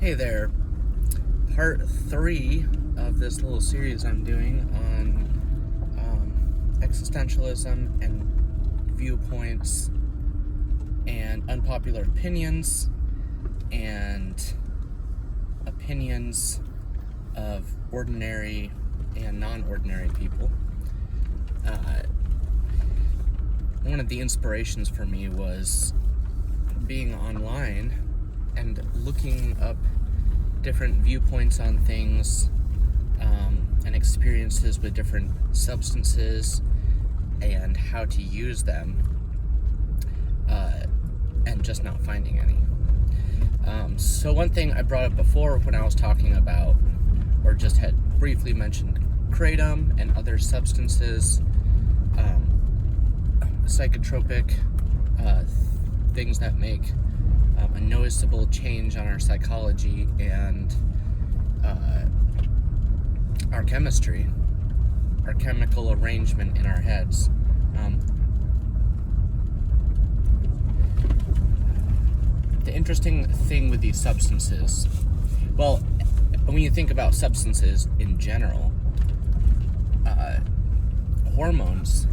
Hey there, part 3 of this little series I'm doing on existentialism and viewpoints and unpopular opinions and opinions of ordinary and non-ordinary people. One of the inspirations for me was being online and looking up different viewpoints on things and experiences with different substances and how to use them, and just not finding any. So one thing I brought up before when I was talking about, or just had briefly mentioned, kratom and other substances, psychotropic things that make a noticeable change on our psychology and our chemistry, our chemical arrangement in our heads. The interesting thing with these substances, well, when you think about substances in general, hormones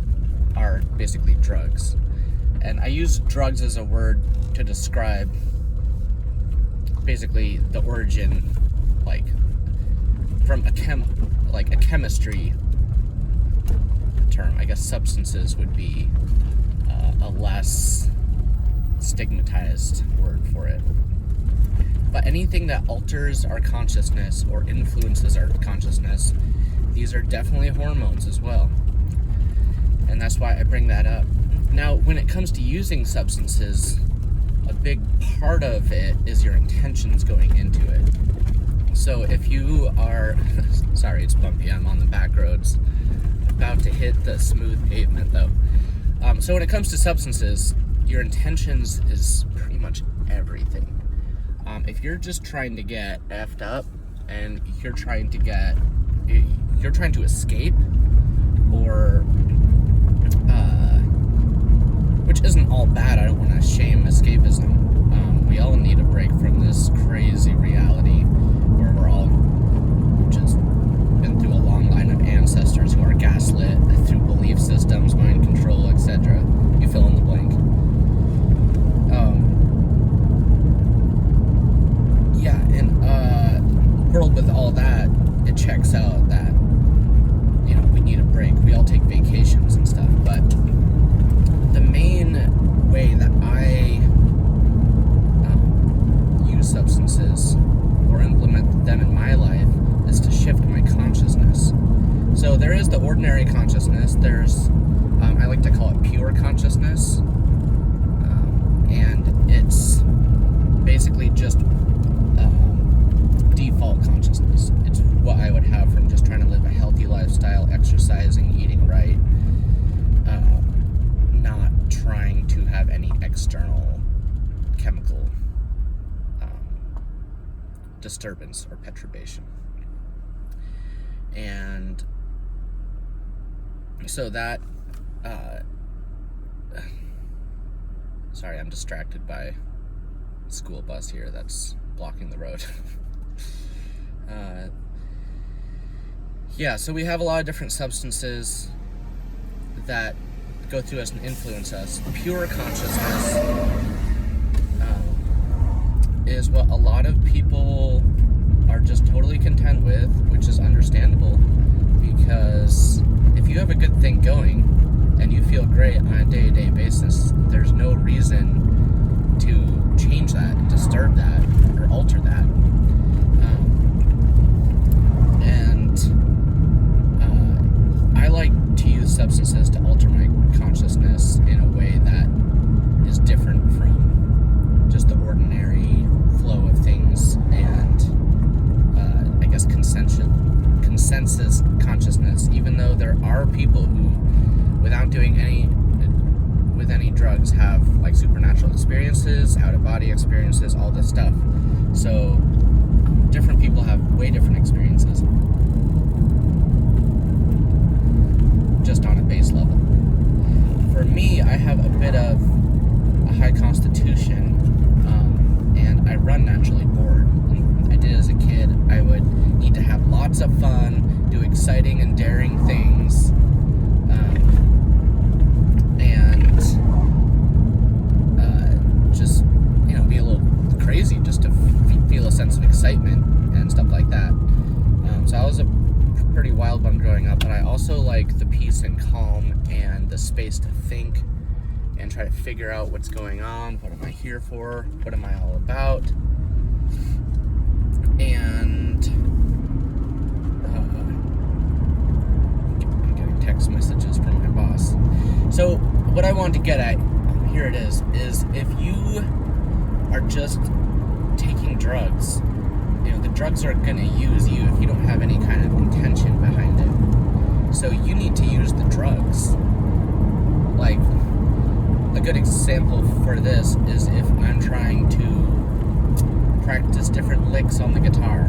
are basically drugs. And I use drugs as a word to describe basically the origin, like from a chemistry term. I guess substances would be a less stigmatized word for it. But anything that alters our consciousness or influences our consciousness, these are definitely hormones as well. And that's why I bring that up. Now, when it comes to using substances, a big part of it is your intentions going into it. So if you are, sorry, it's bumpy, I'm on the back roads, about to hit the smooth pavement though. So when it comes to substances, your intentions is pretty much everything. If you're just trying to get effed up and you're trying to escape, or which isn't all bad, I don't want to shame escapism. We all need a break from this crazy reality where we're all just been through a long line of ancestors who are gaslit through belief systems, mind control, etc. You fill in the blank. In a world with all that, it checks out that, we need a break. We all take vacations and stuff, but the main way that I use substances or implement them in my life is to shift my consciousness. So there is the ordinary consciousness. There's, I like to call it pure consciousness, and it's basically just default consciousness. It's what I would have from just trying to live a healthy lifestyle, exercising, eating right, not trying to have any external chemical disturbance or perturbation. And so that sorry, I'm distracted by a school bus here that's blocking the road. So we have a lot of different substances that go through us and influence us. Pure consciousness is what a lot of people are just totally content with, which is understandable, because if you have a good thing going and you feel great on a day-to-day basis, there's no reason to change that, disturb that, or alter that. I like to use substances to alter my consciousness in a way that is different from just the ordinary flow of things and I guess consensus consciousness, even though there are people who, without doing any drugs, have like supernatural experiences, out-of-body experiences, all this stuff. So different people have way different experiences, just on a base level. For me, I have a bit of a high constitution, and I run naturally bored. daring things, and just, be a little crazy, just to feel a sense of excitement and stuff like that. So I was a pretty wild one growing up, but I also like the peace and calm and the space to think and try to figure out what's going on. What am I here for? What am I all about? And I'm getting text messages from my boss. So what I wanted to get at, here it is if you are just taking drugs, the drugs are going to use you if you don't have any kind of intention behind it. So you need to use the drugs. Like, a good example for this is if I'm trying to practice different licks on the guitar.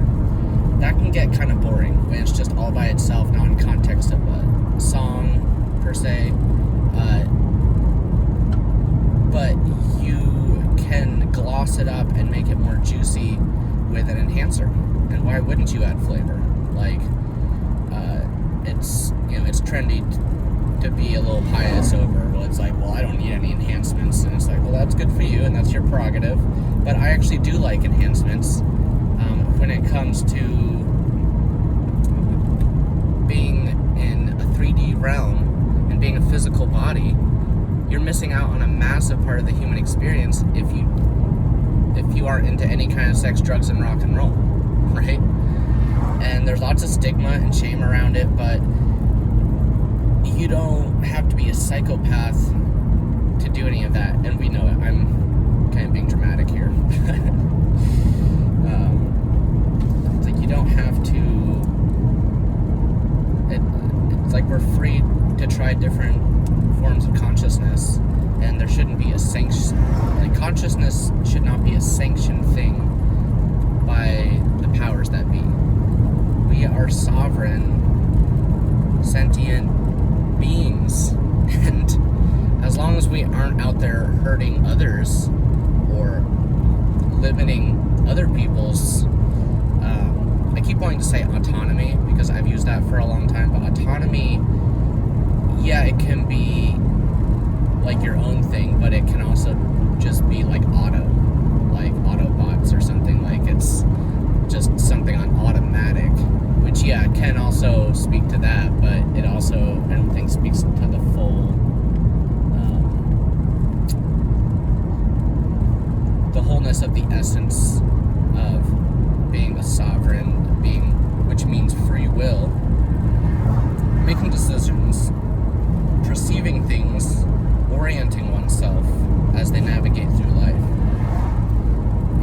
That can get kind of boring when it's just all by itself, not in context of a song per se. But you can gloss it up and make it more juicy with an enhancer. And why wouldn't you add flavor? Like, it's trendy to be a little pious over, well, it's like, well, I don't need any enhancements, and it's like, well, that's good for you and that's your prerogative. But I actually do like enhancements when it comes to being in a 3D realm and being a physical body. You're missing out on a massive part of the human experience if you aren't into any kind of sex, drugs, and rock and roll, right? And there's lots of stigma and shame around it, but you don't have to be a psychopath to do any of that, and we know it. I'm kind of being dramatic here. It's like you don't have to. It's like we're free to try different forms of consciousness, and there shouldn't be a sanction. Like, consciousness should not be a sanctioned thing by the powers that be. We are sovereign, sentient beings, and as long as we aren't out there hurting others or limiting other people's I keep wanting to say autonomy because I've used that for a long time, but autonomy, yeah, it can be like your own thing, but it can also just be like Autobots or something. Like, it's just something on automatic, which, yeah, can also speak to that, but it also, I don't think, speaks to the full the wholeness of the essence of being a sovereign being, which means free will, making decisions, perceiving things, orienting oneself as they navigate through life.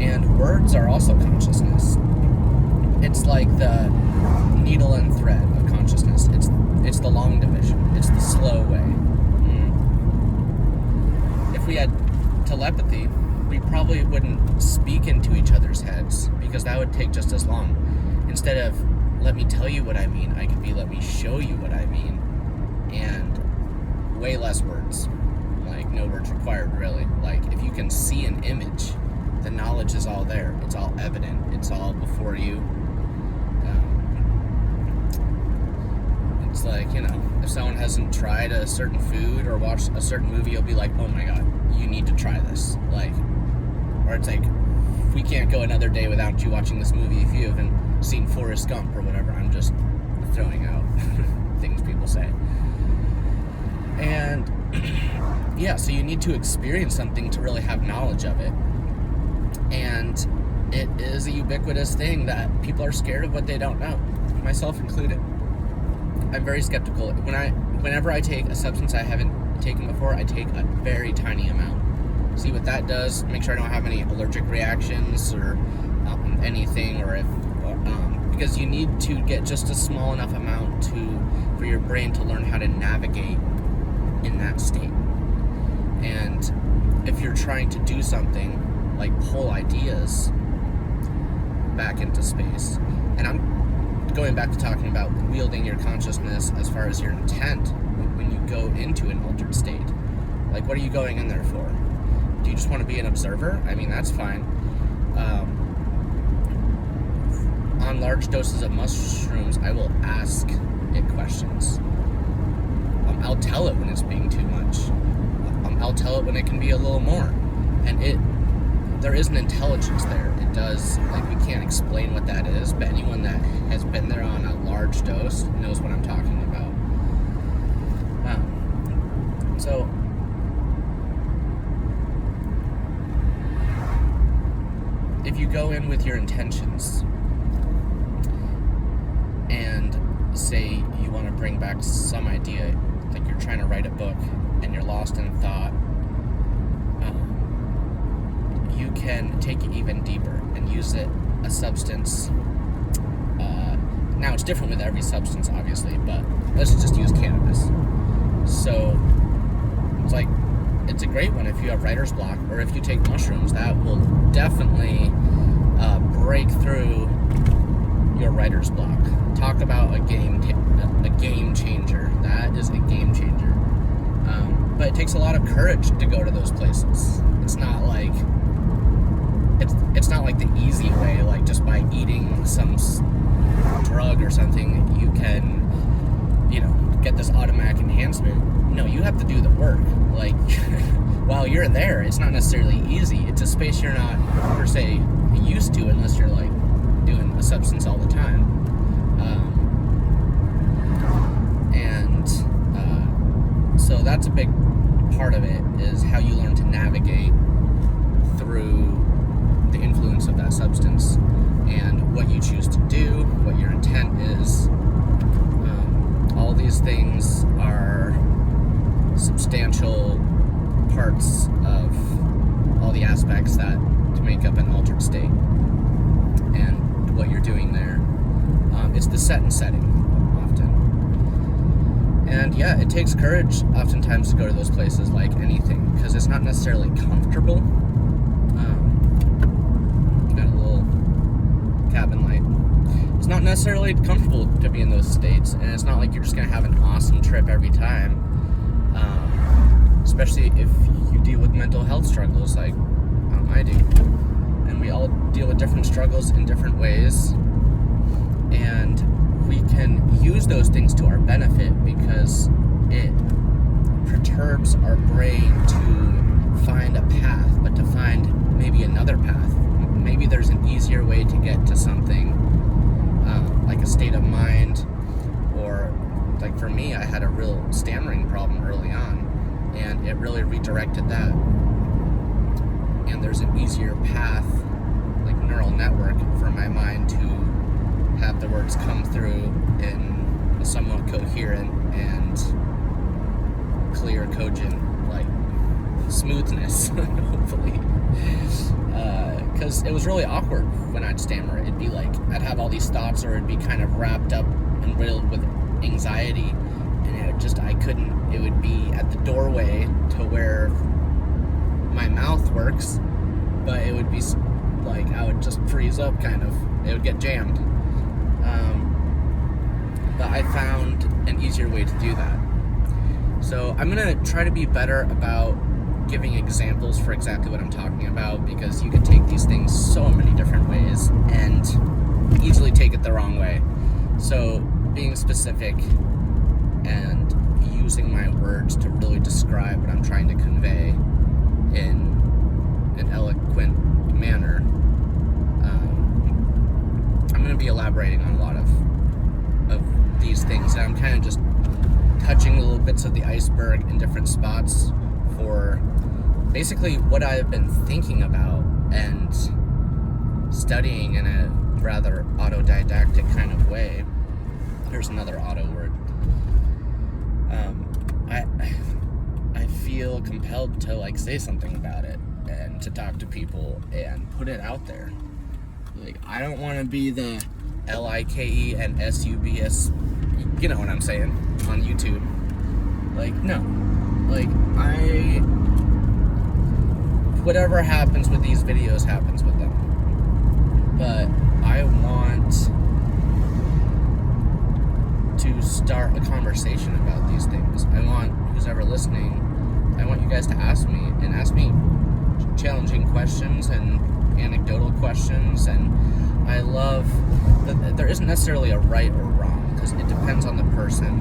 And words are also consciousness. It's like the needle and thread of consciousness. It's the long division. It's the slow way. If we had telepathy, we probably wouldn't speak into each other's heads because that would take just as long. Instead of, let me tell you what I mean, I could be, let me show you what I mean. And way less words. Like, no words required, really. Like, if you can see an image, the knowledge is all there. It's all evident. It's all before you. It's like, if someone hasn't tried a certain food or watched a certain movie, you'll be like, oh my god, you need to try this. Like, or it's like, we can't go another day without you watching this movie if you haven't seen Forrest Gump or whatever. I'm just throwing out things people say. And yeah, so you need to experience something to really have knowledge of it. And it is a ubiquitous thing that people are scared of what they don't know, myself included. I'm very skeptical. Whenever I take a substance I haven't taken before, I take a very tiny amount. See what that does, make sure I don't have any allergic reactions or anything, or if because you need to get just a small enough amount for your brain to learn how to navigate in that state. And if you're trying to do something like pull ideas back into space, and I'm going back to talking about wielding your consciousness as far as your intent when you go into an altered state. Like, what are you going in there for? Do you just want to be an observer? I mean, that's fine. On large doses of mushrooms, I will ask it questions. I'll tell it when it's being too much. I'll tell it when it can be a little more. And there is an intelligence there. It does, like, we can't explain what that is, but anyone that has been there on a large dose knows what I'm talking about. So if you go in with your intentions and say you want to bring back some idea, like you're trying to write a book and you're lost in thought, you can take it even deeper and use a substance. Now it's different with every substance, obviously, but let's just use cannabis. So it's a great one if you have writer's block, or if you take mushrooms. That will definitely break through your writer's block. Talk about a game changer. That is a game changer. But it takes a lot of courage to go to those places. It's not like the easy way, like just by eating some drug or something you can, get this automatic enhancement. No, you have to do the work. Like, while you're there, it's not necessarily easy. It's a space you're not, per se, used to unless you're, like, doing a substance all the time. So that's a big part of it, is how you learn to navigate through the influence of that substance and what you choose to do, what your intent is. All these things are substantial parts of all the aspects that to make up an altered state. And what you're doing there, it's the set and setting often. And yeah, it takes courage oftentimes to go to those places, like anything, because it's not necessarily comfortable. Got a little cabin light. It's not necessarily comfortable to be in those states, and it's not like you're just going to have an awesome trip every time, especially if you deal with mental health struggles like I do. And we all deal with different struggles in different ways, and we can use those things to our benefit because it perturbs our brain to find a path, but to find maybe another path. Maybe there's an easier way to get to something, like a state of mind, or like for me, I had a real stammering problem early on, and it really redirected that. And there's an easier path, like neural network, for my mind to have the words come through in a somewhat coherent and clear, cogent, like, smoothness, hopefully. Because it was really awkward when I'd stammer. It'd be like, I'd have all these thoughts, or it'd be kind of wrapped up and riddled with anxiety, and it would be at the doorway to where my mouth works, but it would be like, I would just freeze up, kind of. It would get jammed. But I found an easier way to do that. So I'm going to try to be better about giving examples for exactly what I'm talking about, because you can take these things so many different ways and easily take it the wrong way. So being specific and using my words to really describe what I'm trying to convey in an eloquent manner. I'm going to be elaborating on a lot of these things, and I'm kind of just touching little bits of the iceberg in different spots for basically what I've been thinking about and studying in a rather autodidactic kind of way. There's another auto word. I feel compelled to, like, say something about it and to talk to people and put it out there. Like, I don't want to be the LIKE and SUBS, you know what I'm saying, on YouTube. Like, no. Like, whatever happens with these videos happens with them. But I want to start a conversation about these things. I want who's ever listening, I want you guys to ask me challenging questions and anecdotal questions, and I love there isn't necessarily a right or wrong, because it depends on the person.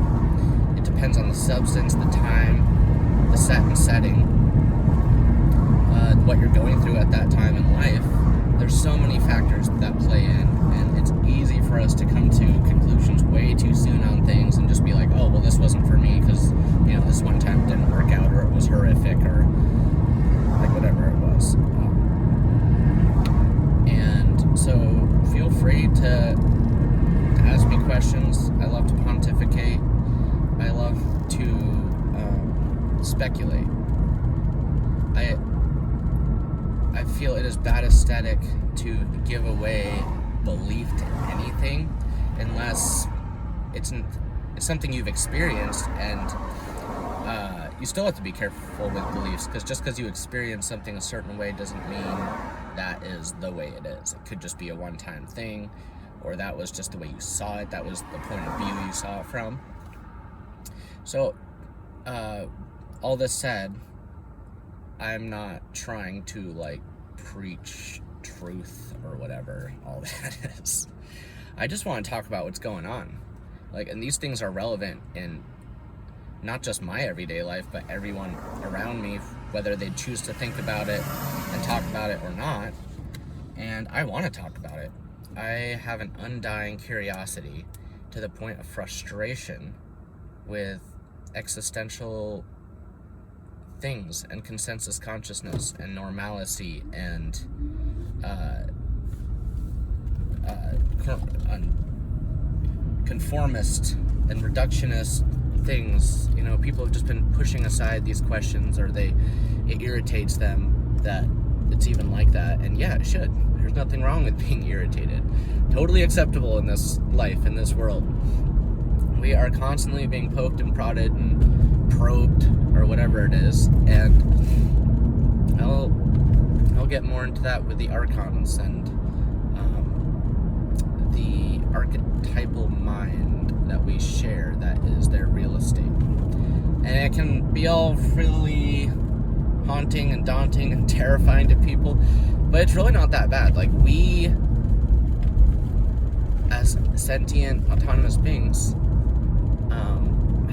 It depends on the substance, the time, the set and setting, what you're going through at that time in life. There's so many factors that play in, and it's easy for us to come to conclusions way too soon on things and just be like, oh, well, this wasn't for me because, this one time didn't work out, or it was horrific, or like whatever it was. And so feel free to ask me questions. I love to pontificate. I love to speculate. I feel it is bad aesthetic to give away belief to anything unless it's something you've experienced, and you still have to be careful with beliefs, because just because you experience something a certain way doesn't mean that is the way it is. It could just be a one-time thing, or that was just the way you saw it. That was the point of view you saw it from. So, all this said, I'm not trying to preach truth or whatever all that is. I just want to talk about what's going on. And these things are relevant in not just my everyday life, but everyone around me, whether they choose to think about it and talk about it or not. And I want to talk about it. I have an undying curiosity to the point of frustration with existential things and consensus consciousness and normalcy and conformist and reductionist things. People have just been pushing aside these questions, or it irritates them that it's even like that. And yeah, it should. There's nothing wrong with being irritated. Totally acceptable in this life, in this world. We are constantly being poked and prodded and probed, or whatever it is, and I'll get more into that with the archons and the archetypal mind that we share, that is their real estate. And it can be all really haunting and daunting and terrifying to people, but it's really not that bad. We, as sentient, autonomous beings,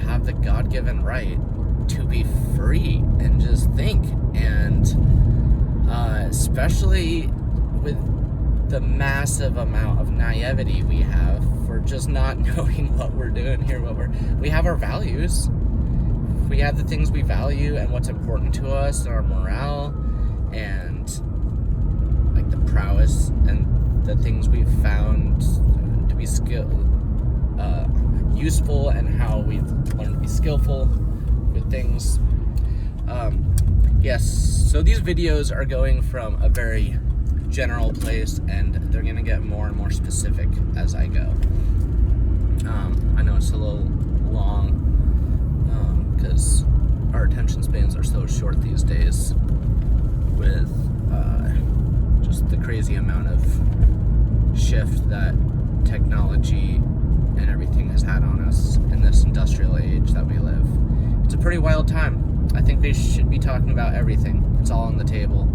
have the God-given right to be free and just think, and especially with the massive amount of naivety we have for just not knowing what we're doing here. We have our values, we have the things we value and what's important to us, and our morale, and the prowess and the things we've found to be useful, and how we've learned to be skillful with things. Yes, so these videos are going from a very general place, and they're going to get more and more specific as I go. I know it's a little long, because our attention spans are so short these days with just the crazy amount of shift that technology and everything has had on us in this industrial age that we live. It's a pretty wild time. I think we should be talking about everything. It's all on the table.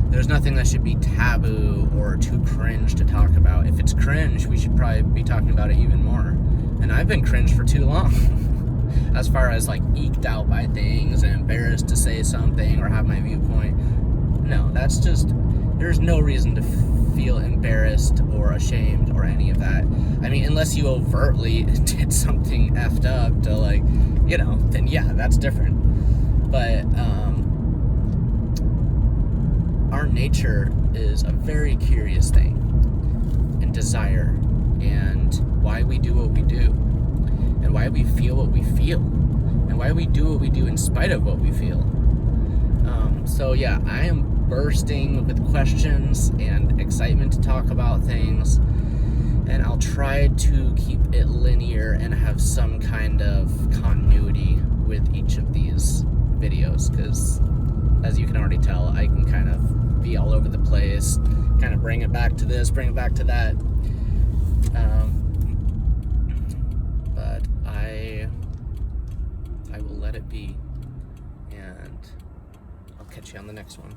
There's nothing that should be taboo or too cringe to talk about. If it's cringe, we should probably be talking about it even more. And I've been cringe for too long. As far as eked out by things and embarrassed to say something or have my viewpoint. No, that's just, there's no reason to feel embarrassed or ashamed or any of that. I mean, unless you overtly did something effed up to then yeah, that's different. But our nature is a very curious thing, and desire, and why we do what we do, and why we feel what we feel, and why we do what we do in spite of what we feel. So yeah, I am bursting with questions and excitement to talk about things, and I'll try to keep it linear and have some kind of continuity with each of these videos, because as you can already tell, I can kind of be all over the place, kind of bring it back to this, bring it back to that. But I will let it be, and I'll catch you on the next one.